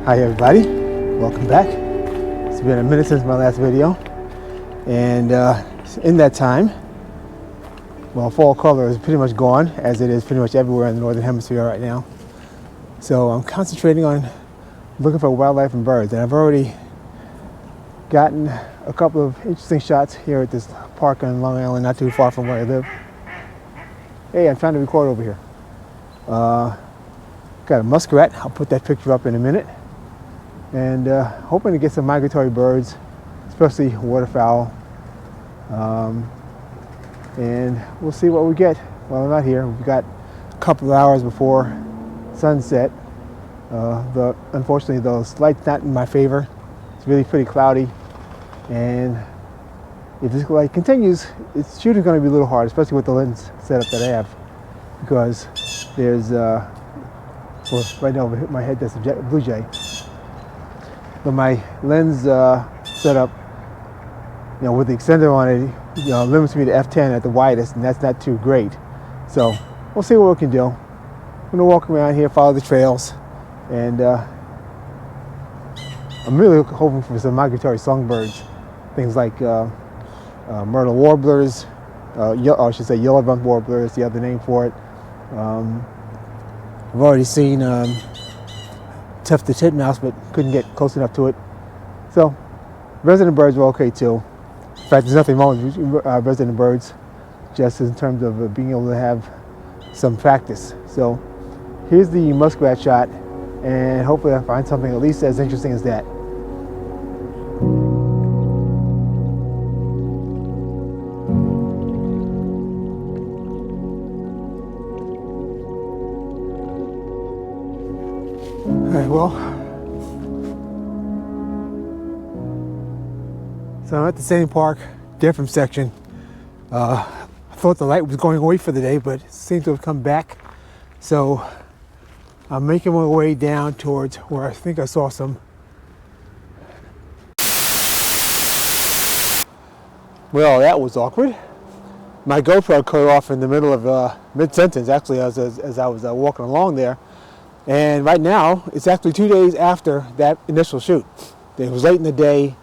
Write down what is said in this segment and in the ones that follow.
Hi everybody, welcome back. It's been a minute since my last video, and in that time, well, fall color is pretty much gone, as it is pretty much everywhere in the northern hemisphere right now. So I'm concentrating on looking for wildlife and birds, and I've already gotten a couple of interesting shots here at this park on Long Island, not too far from where I live. Hey, I'm trying to record over here. Got a muskrat. I'll put that picture up in a minute. And hoping to get some migratory birds, especially waterfowl. And we'll see what we get while I'm out here. We've got a couple of hours before sunset. Unfortunately, the light's not in my favor. It's really pretty cloudy. And if this light continues, it's shooting going to be a little hard, especially with the lens setup that I have. Because there's, well, right now over my head, there's a blue jay. But my lens setup, you know, with the extender on it, you know, limits me to f10 at the widest, and that's not too great. So we'll see what we can do. I'm gonna walk around here, follow the trails, and I'm really hoping for some migratory songbirds, things like myrtle warblers, I should say yellow-rumped warblers, the other name for it. I've already seen tufted titmouse, but couldn't get close enough to it. So resident birds were okay too. In fact, there's nothing wrong with resident birds, just in terms of being able to have some practice. So here's the muskrat shot, and hopefully I find something at least as interesting as that. Alright, well, so I'm at the same park, different section. I thought the light was going away for the day, but it seems to have come back. So I'm making my way down towards where I think I saw some. Well, that was awkward. My GoPro cut off in the middle of mid-sentence, actually, as I was walking along there. And right now, it's actually 2 days after that initial shoot. It was late in the day.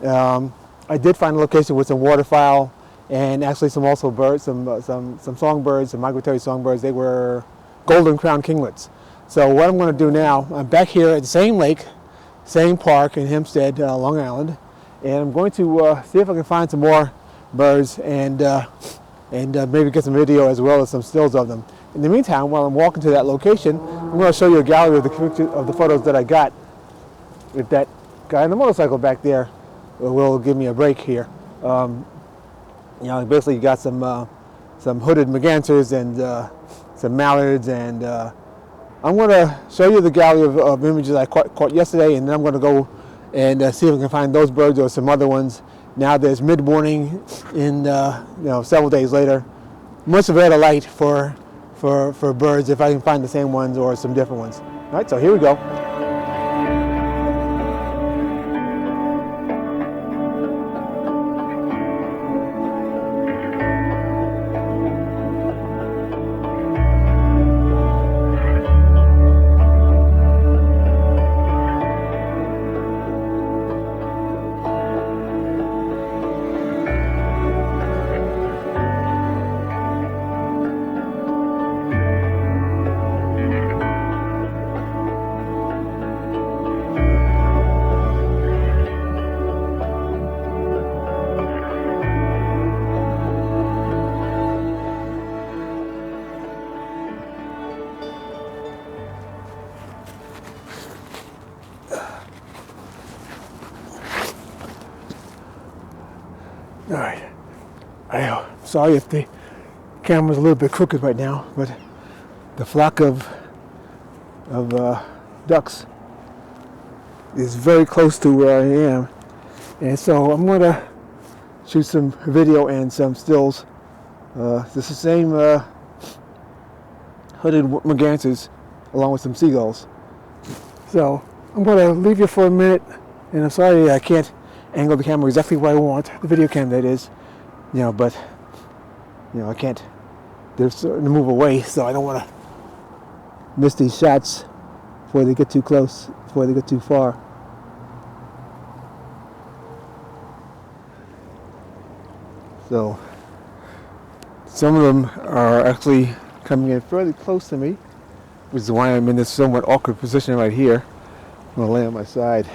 I did find a location with some waterfowl and actually some also birds, some songbirds, some migratory songbirds. They were golden crowned kinglets. So what I'm going to do now, I'm back here at the same lake, same park in Hempstead, Long Island, and I'm going to see if I can find some more birds and maybe get some video as well as some stills of them. In the meantime, while I'm walking to that location, I'm going to show you a gallery of the photos that I got. If that guy on the motorcycle back there will give me a break here. You know, basically you got some hooded mergansers and some mallards, and I'm going to show you the gallery of images I caught yesterday, and then I'm going to go and see if I can find those birds or some other ones. Now there's mid-morning, in you know, several days later. Must have had a light for birds, if I can find the same ones or some different ones. All right, so here we go. All right, I'm sorry if the camera's a little bit crooked right now, but the flock of ducks is very close to where I am, and so I'm going to shoot some video and some stills. This is the same hooded mergansers along with some seagulls. So I'm going to leave you for a minute, and I'm sorry I can't angle the camera exactly where I want, the video cam that is, you know, but, you know, I can't, they're starting to move away, so I don't want to miss these shots before they get too close, before they get too far. So some of them are actually coming in fairly close to me, which is why I'm in this somewhat awkward position right here. I'm going to lay on my side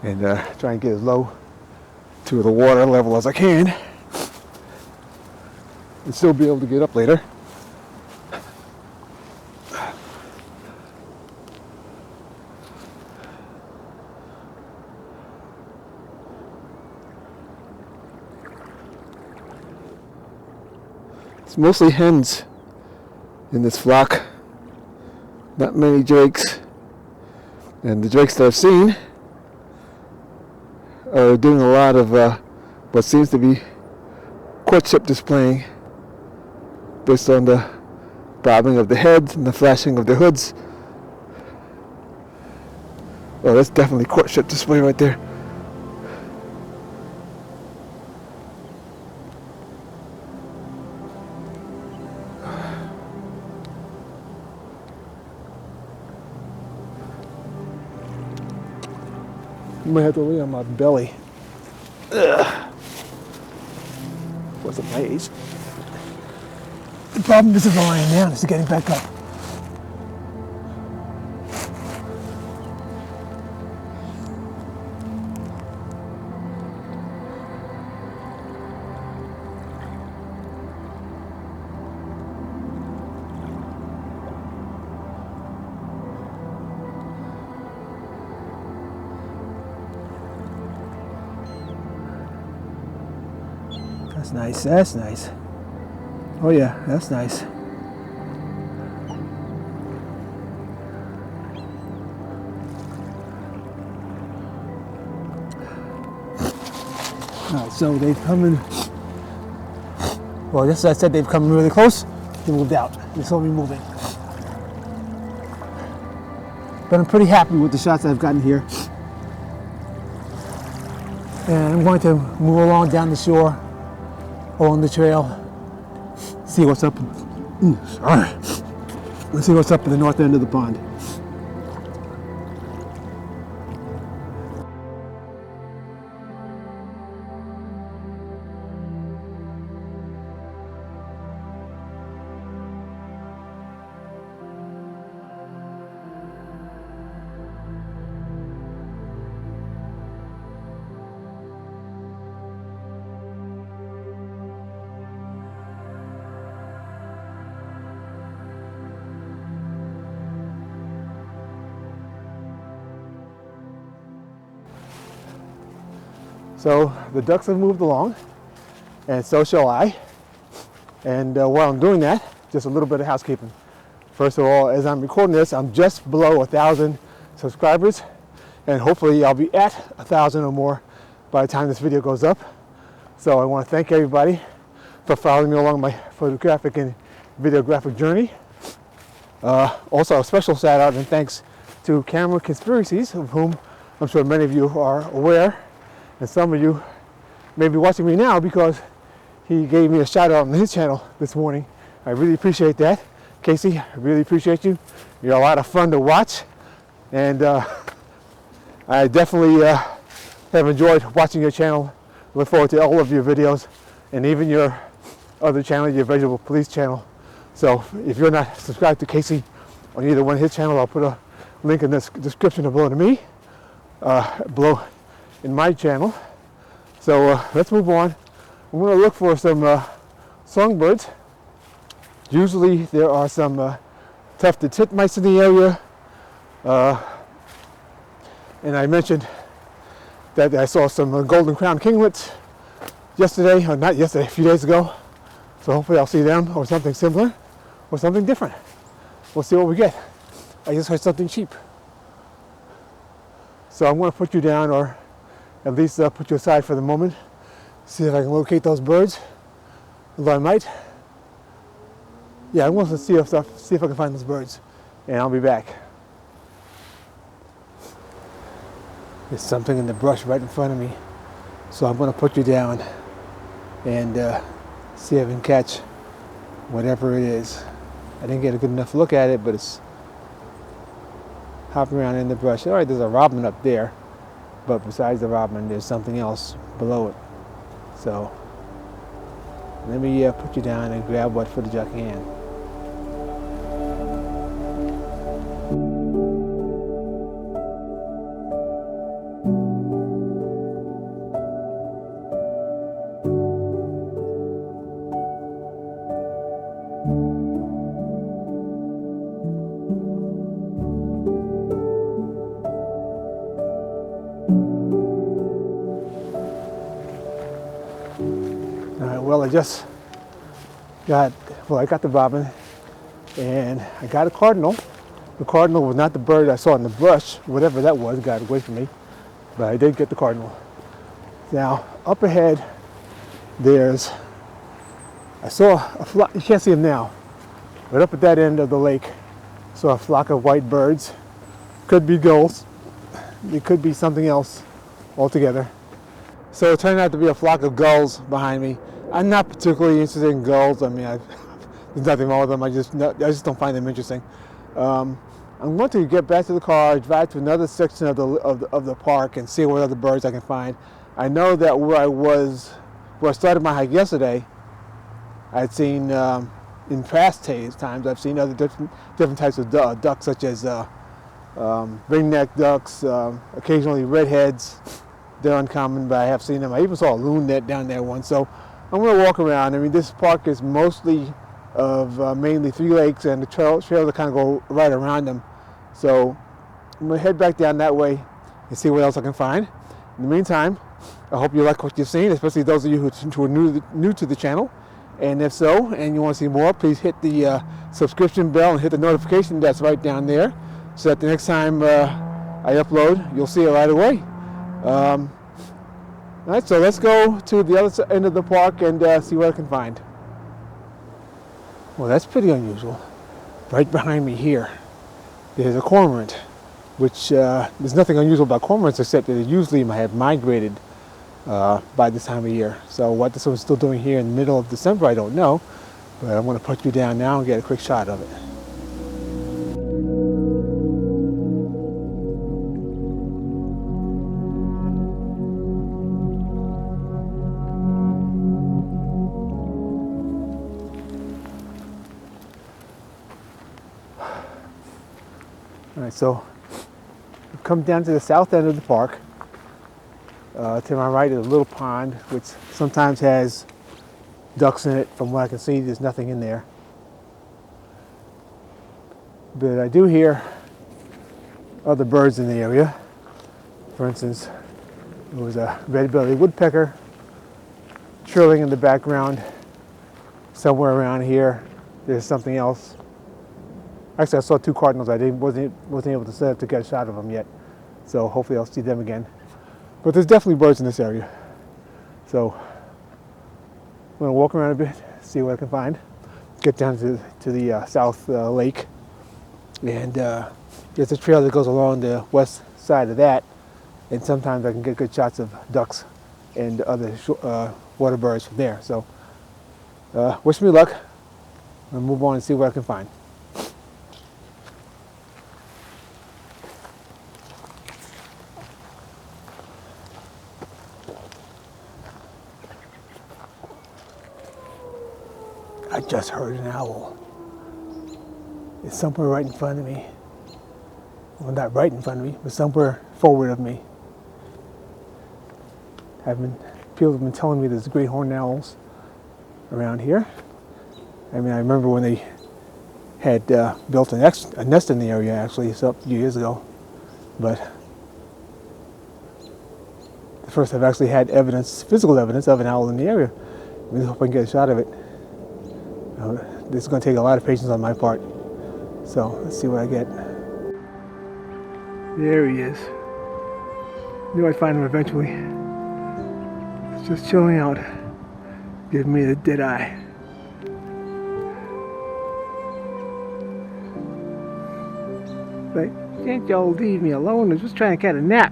and try and get as low to the water level as I can and still be able to get up later. It's mostly hens in this flock, not many drakes, and the drakes that I've seen are doing a lot of what seems to be courtship displaying based on the bobbing of the heads and the flashing of the hoods. Oh, that's definitely courtship display right there. I might have to lay on my belly. Ugh. What's up, my age? The problem isn't lying down, it's getting back up. That's nice, that's nice. Oh yeah, that's nice. Alright, so they've come in, well, just as I said, they've come really close, they moved out. They saw me moving. But I'm pretty happy with the shots I've gotten here. And I'm going to move along down the shore, along the trail, see what's up. Let's see what's up at the north end of the pond. So the ducks have moved along, and so shall I. And while I'm doing that, just a little bit of housekeeping. First of all, as I'm recording this, I'm just below 1,000 subscribers, and hopefully I'll be at 1,000 or more by the time this video goes up. So I want to thank everybody for following me along my photographic and videographic journey. Also a special shout out and thanks to Camera Conspiracies, of whom I'm sure many of you are aware. And some of you may be watching me now because he gave me a shout out on his channel this morning. I really appreciate that. Kasey, I really appreciate you. You're a lot of fun to watch. And I definitely have enjoyed watching your channel. Look forward to all of your videos and even your other channel, your Vegetable Police channel. So if you're not subscribed to Kasey on either one of his channels, I'll put a link in the description below to me, below in my channel. So let's move on. I'm going to look for some songbirds. Usually there are some tufted titmice in the area. And I mentioned that I saw some golden crowned kinglets yesterday, or not yesterday, a few days ago. So hopefully I'll see them or something similar or something different. We'll see what we get. I just heard something cheap. So I'm going to put you down, or at least put you aside for the moment. See if I can locate those birds. Although I might. Yeah, I'm going to see if I can find those birds. And I'll be back. There's something in the brush right in front of me. So I'm going to put you down and see if I can catch whatever it is. I didn't get a good enough look at it, but it's hopping around in the brush. All right, there's a robin up there, but besides the robin, there's something else below it. So let me put you down and grab what footage I can. Well, I got the robin, and I got a cardinal. The cardinal was not the bird I saw in the brush, whatever that was, got away from me, but I did get the cardinal. Now, up ahead, I saw a flock, you can't see them now, but up at that end of the lake, I saw a flock of white birds. Could be gulls, it could be something else altogether. So it turned out to be a flock of gulls behind me. I'm not particularly interested in gulls. I mean, there's nothing wrong with them. I just don't find them interesting. I'm going to get back to the car, drive to another section of the park, and see what other birds I can find. I know that where I started my hike yesterday, I'd seen in past times I've seen other different types of ducks, such as ringneck ducks, occasionally redheads. They're uncommon, but I have seen them. I even saw a loon net down there once. So I'm going to walk around. I mean, this park is mostly of mainly 3 lakes, and the trails that kind of go right around them. So I'm going to head back down that way and see what else I can find. In the meantime, I hope you like what you've seen, especially those of you who are new to the channel. And if so, and you want to see more, please hit the subscription bell and hit the notification that's right down there, so that the next time I upload, you'll see it right away. All right, so let's go to the other end of the park and see what I can find. Well, that's pretty unusual. Right behind me here, there's a cormorant, which there's nothing unusual about cormorants except that they usually have migrated by this time of year. So what this one's still doing here in the middle of December, I don't know, but I'm going to put you down now and get a quick shot of it. All right, so we've come down to the south end of the park. To my right is a little pond, which sometimes has ducks in it. From what I can see, there's nothing in there. But I do hear other birds in the area. For instance, there was a red-bellied woodpecker trilling in the background. Somewhere around here, there's something else. Actually, I saw 2 cardinals. I wasn't able to set up to get a shot of them yet. So hopefully I'll see them again. But there's definitely birds in this area. So I'm going to walk around a bit, see what I can find. Get down to the south lake. And there's a trail that goes along the west side of that. And sometimes I can get good shots of ducks and other water birds from there. So wish me luck. I'll move on and see what I can find. I just heard an owl. It's somewhere right in front of me. Well, not right in front of me, but somewhere forward of me. People have been telling me there's great horned owls around here. I mean, I remember when they had built a nest in the area, actually, a few years ago. But the first I've actually had physical evidence of an owl in the area. I really hope I can get a shot of it. This is going to take a lot of patience on my part. So let's see what I get. There he is. Knew I'd find him eventually. He's just chilling out, giving me the dead eye. Like, can't y'all leave me alone? I'm just trying to catch a nap.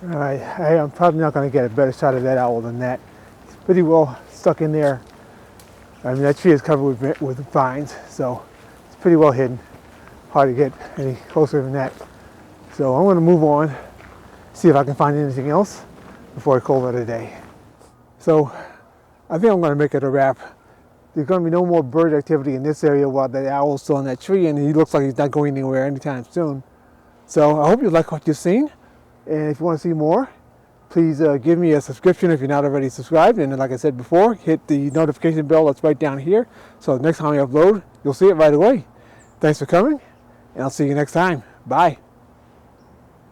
Alright, I am probably not going to get a better shot of that owl than that. It's pretty well stuck in there. I mean, that tree is covered with vines, so it's pretty well hidden. Hard to get any closer than that. So I'm going to move on, see if I can find anything else before I call it a day. So I think I'm going to make it a wrap. There's going to be no more bird activity in this area while the owl's still in that tree, and he looks like he's not going anywhere anytime soon. So I hope you like what you've seen, and if you want to see more, please give me a subscription if you're not already subscribed, and then, like I said before, hit the notification bell that's right down here, so next time I upload, you'll see it right away. Thanks for coming, and I'll see you next time. Bye.